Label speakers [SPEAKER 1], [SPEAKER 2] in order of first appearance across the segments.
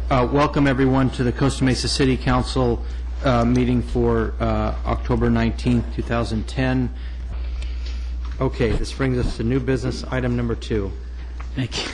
[SPEAKER 1] Welcome everyone to the Costa Mesa City Council meeting for October 19th, 2010. Okay, this brings us to new business item number 2.
[SPEAKER 2] Thank you.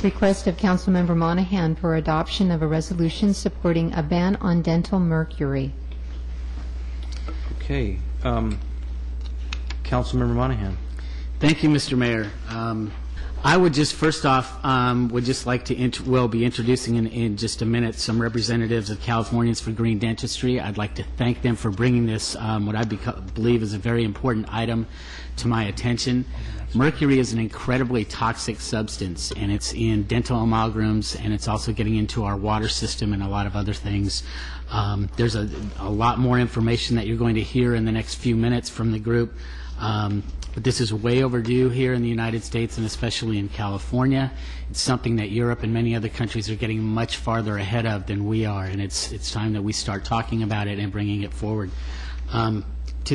[SPEAKER 3] Request of Councilmember Monahan for adoption of a resolution supporting a ban on dental mercury.
[SPEAKER 1] Okay, Councilmember Monahan.
[SPEAKER 2] Thank you, Mr. Mayor. I would just first off would just like to be introducing in just a minute some representatives of Californians for Green Dentistry. I'd like to thank them for bringing this what I believe is a very important item to my attention. Mercury is an incredibly toxic substance, and it's in dental amalgams, and it's also getting into our water system and a lot of other things. There's a lot more information that you're going to hear in the next few minutes from the group. But this is way overdue here in the United States and especially in California. It's something that Europe and many other countries are getting much farther ahead of than we are, and it's time that we start talking about it and bringing it forward. To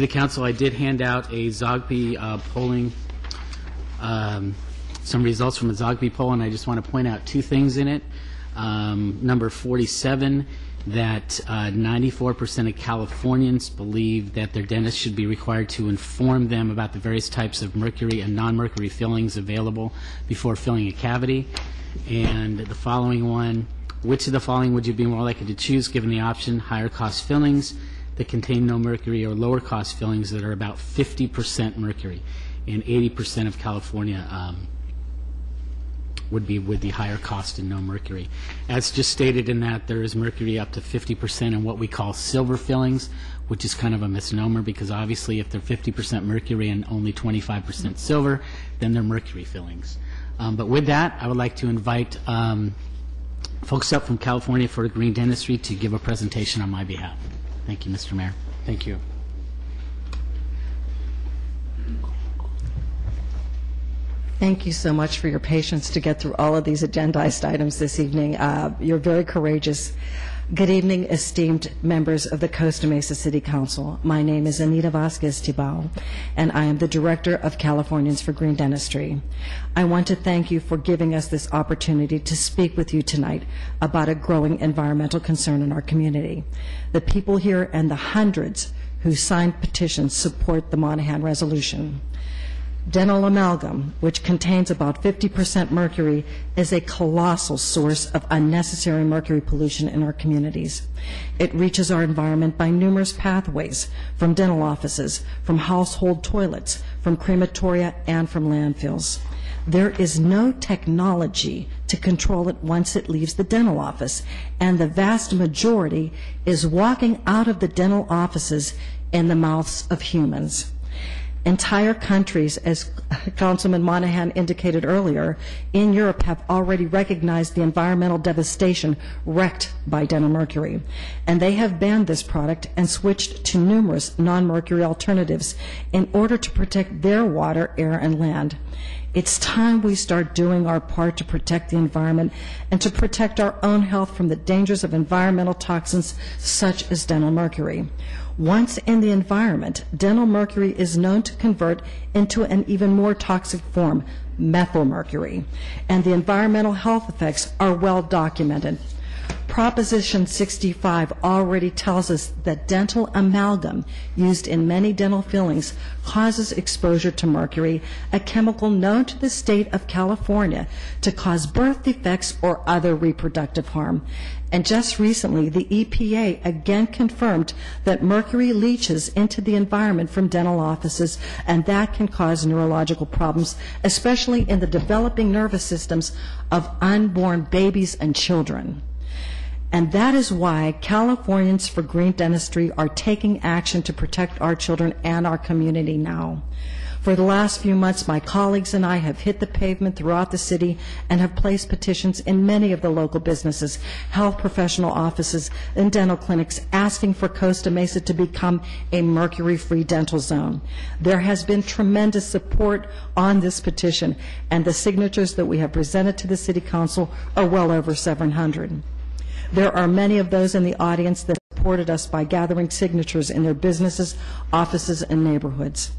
[SPEAKER 2] the Council, I did hand out a Zogby polling, some results from a Zogby poll, and I just want to point out 2 things in it. Number 47, that 94% of Californians believe that their dentist should be required to inform them about the various types of mercury and non-mercury fillings available before filling a cavity. And the following one, which of the following would you be more likely to choose given the option? Higher cost fillings that contain no mercury, or lower cost fillings that are about 50% mercury. And 80% of California would be with the higher cost and no mercury. As just stated in that, there is mercury up to 50% in what we call silver fillings, which is kind of a misnomer because obviously if they're 50% mercury and only 25% silver, then they're mercury fillings. But with that, I would like to invite folks up from California for Green Dentistry to give a presentation on my behalf. Thank you, Mr. Mayor.
[SPEAKER 1] Thank you.
[SPEAKER 4] Thank you so much for your patience to get through all of these agendized items this evening. You're very courageous. Good evening, esteemed members of the Costa Mesa City Council. My name is Anita Vasquez Tibau, and I am the Director of Californians for Green Dentistry. I want to thank you for giving us this opportunity to speak with you tonight about a growing environmental concern in our community. The people here and the hundreds who signed petitions support the Monahan resolution. Dental amalgam, which contains about 50% mercury, is a colossal source of unnecessary mercury pollution in our communities. It reaches our environment by numerous pathways, from dental offices, from household toilets, from crematoria, and from landfills. There is no technology to control it once it leaves the dental office, and the vast majority is walking out of the dental offices in the mouths of humans. Entire countries, as Councilman Monahan indicated earlier, in Europe have already recognized the environmental devastation wreaked by dental mercury, and they have banned this product and switched to numerous non-mercury alternatives in order to protect their water, air, and land. It's time we start doing our part to protect the environment and to protect our own health from the dangers of environmental toxins such as dental mercury. Once in the environment, dental mercury is known to convert into an even more toxic form, methylmercury, and the environmental health effects are well documented. Proposition 65 already tells us that dental amalgam used in many dental fillings causes exposure to mercury, a chemical known to the state of California to cause birth defects or other reproductive harm. And just recently, the EPA again confirmed that mercury leaches into the environment from dental offices, and that can cause neurological problems, especially in the developing nervous systems of unborn babies and children. And that is why Californians for Green Dentistry are taking action to protect our children and our community now. For the last few months, my colleagues and I have hit the pavement throughout the city and have placed petitions in many of the local businesses, health professional offices, and dental clinics asking for Costa Mesa to become a mercury-free dental zone. There has been tremendous support on this petition, and the signatures that we have presented to the City Council are well over 700. There are many of those in the audience that supported us by gathering signatures in their businesses, offices, and neighborhoods.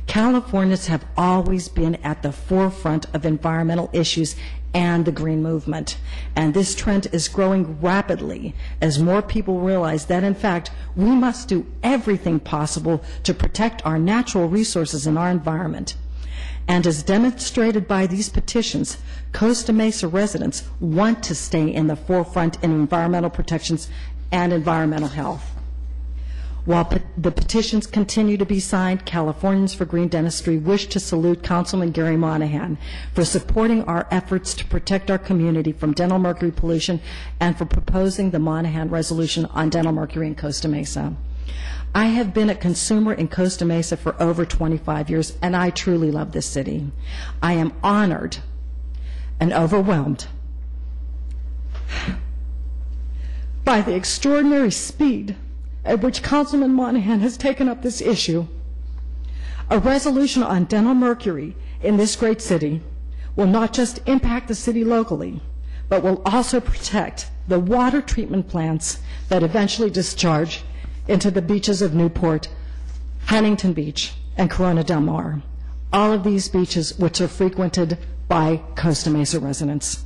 [SPEAKER 4] Californians have always been at the forefront of environmental issues and the green movement. And this trend is growing rapidly as more people realize that, in fact, we must do everything possible to protect our natural resources and our environment. And as demonstrated by these petitions, Costa Mesa residents want to stay in the forefront in environmental protections and environmental health. While the petitions continue to be signed, Californians for Green Dentistry wish to salute Councilman Gary Monahan for supporting our efforts to protect our community from dental mercury pollution and for proposing the Monahan resolution on dental mercury in Costa Mesa. I have been a consumer in Costa Mesa for over 25 years, and I truly love this city. I am honored and overwhelmed by the extraordinary speed at which Councilman Monahan has taken up this issue. A resolution on dental mercury in this great city will not just impact the city locally, but will also protect the water treatment plants that eventually discharge into the beaches of Newport, Huntington Beach, and Corona del Mar, all of these beaches which are frequented by Costa Mesa residents.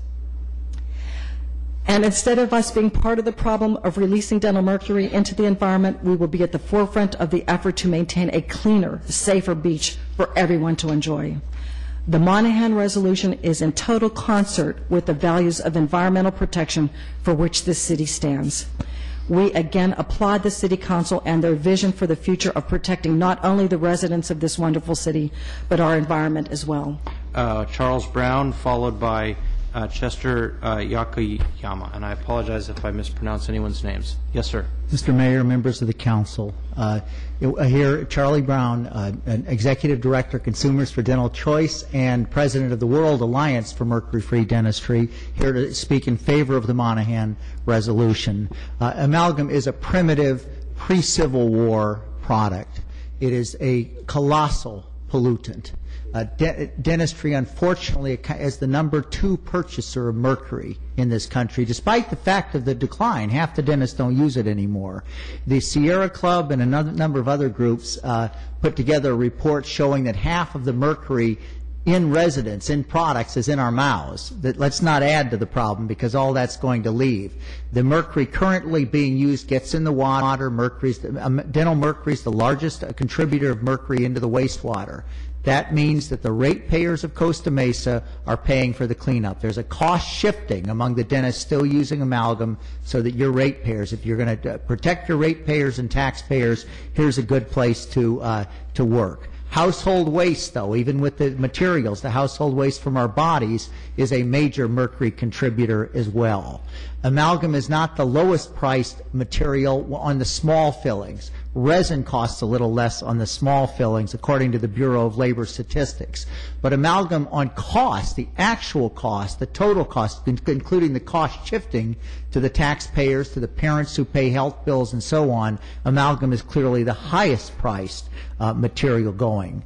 [SPEAKER 4] And instead of us being part of the problem of releasing dental mercury into the environment, we will be at the forefront of the effort to maintain a cleaner, safer beach for everyone to enjoy. The Monahan resolution is in total concert with the values of environmental protection for which this city stands. We again applaud the City Council and their vision for the future of protecting not only the residents of this wonderful city, but our environment as well.
[SPEAKER 1] Charles Brown, followed by Chester Yakuyama, and I apologize if I mispronounce anyone's names. Yes, sir.
[SPEAKER 5] Mr. Mayor, members of the council, here Charlie Brown, an Executive Director, Consumers for Dental Choice, and President of the World Alliance for Mercury-Free Dentistry, here to speak in favor of the Monahan resolution. Amalgam is a primitive, pre-Civil War product. It is a colossal pollutant. Dentistry, unfortunately, is the #2 purchaser of mercury in this country, despite the fact of the decline. Half the dentists don't use it anymore. The Sierra Club and a number of other groups put together a report showing that half of the mercury in residents, in products, is in our mouths. Let's not add to the problem, because all that's going to leave. The mercury currently being used gets in the water. Dental mercury is the largest contributor of mercury into the wastewater. That means that the ratepayers of Costa Mesa are paying for the cleanup. There's a cost shifting among the dentists still using amalgam, so that your ratepayers, if you're going to protect your ratepayers and taxpayers, here's a good place to work. Household waste, though, even with the materials, the household waste from our bodies is a major mercury contributor as well. Amalgam is not the lowest priced material on the small fillings. Resin costs a little less on the small fillings, according to the Bureau of Labor Statistics. But amalgam on cost, the actual cost, the total cost, including the cost shifting to the taxpayers, to the parents who pay health bills and so on, amalgam is clearly the highest priced material going.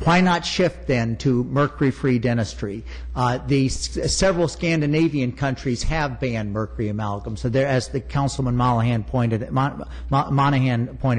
[SPEAKER 5] Why not shift then to mercury-free dentistry? Several Scandinavian countries have banned mercury amalgam. So there, as the Councilman Monahan pointed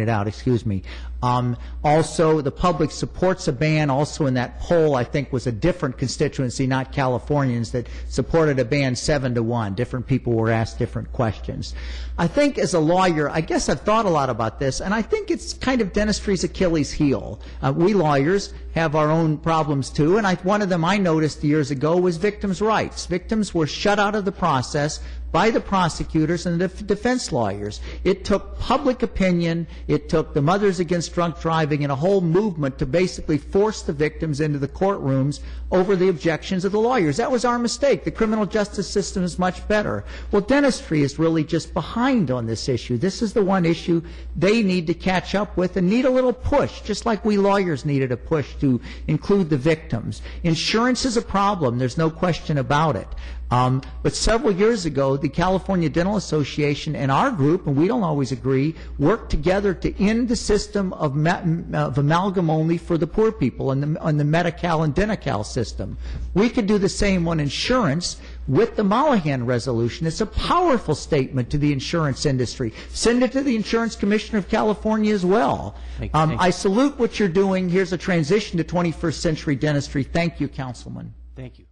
[SPEAKER 5] out, excuse me. Also, the public supports a ban. Also in that poll, I think, was a different constituency, not Californians, that supported a ban 7-1. Different people were asked different questions. I think as a lawyer, I guess I've thought a lot about this, and I think it's kind of dentistry's Achilles heel. We lawyers have our own problems too, and one of them I noticed years ago was victims' rights. Victims were shut out of the process by the prosecutors and the defense lawyers. It took public opinion, it took the Mothers Against Drunk Driving and a whole movement to basically force the victims into the courtrooms over the objections of the lawyers. That was our mistake. The criminal justice system is much better. Well, dentistry is really just behind on this issue. This is the one issue they need to catch up with and need a little push, just like we lawyers needed a push to include the victims. Insurance is a problem, there's no question about it. But several years ago, the California Dental Association and our group, and we don't always agree, worked together to end the system of amalgam only for the poor people on the Medi-Cal and Denti-Cal system. We could do the same on insurance with the Monahan resolution. It's a powerful statement to the insurance industry. Send it to the Insurance Commissioner of California as well. I salute what you're doing. Here's a transition to 21st century dentistry. Thank you, Councilman.
[SPEAKER 1] Thank you.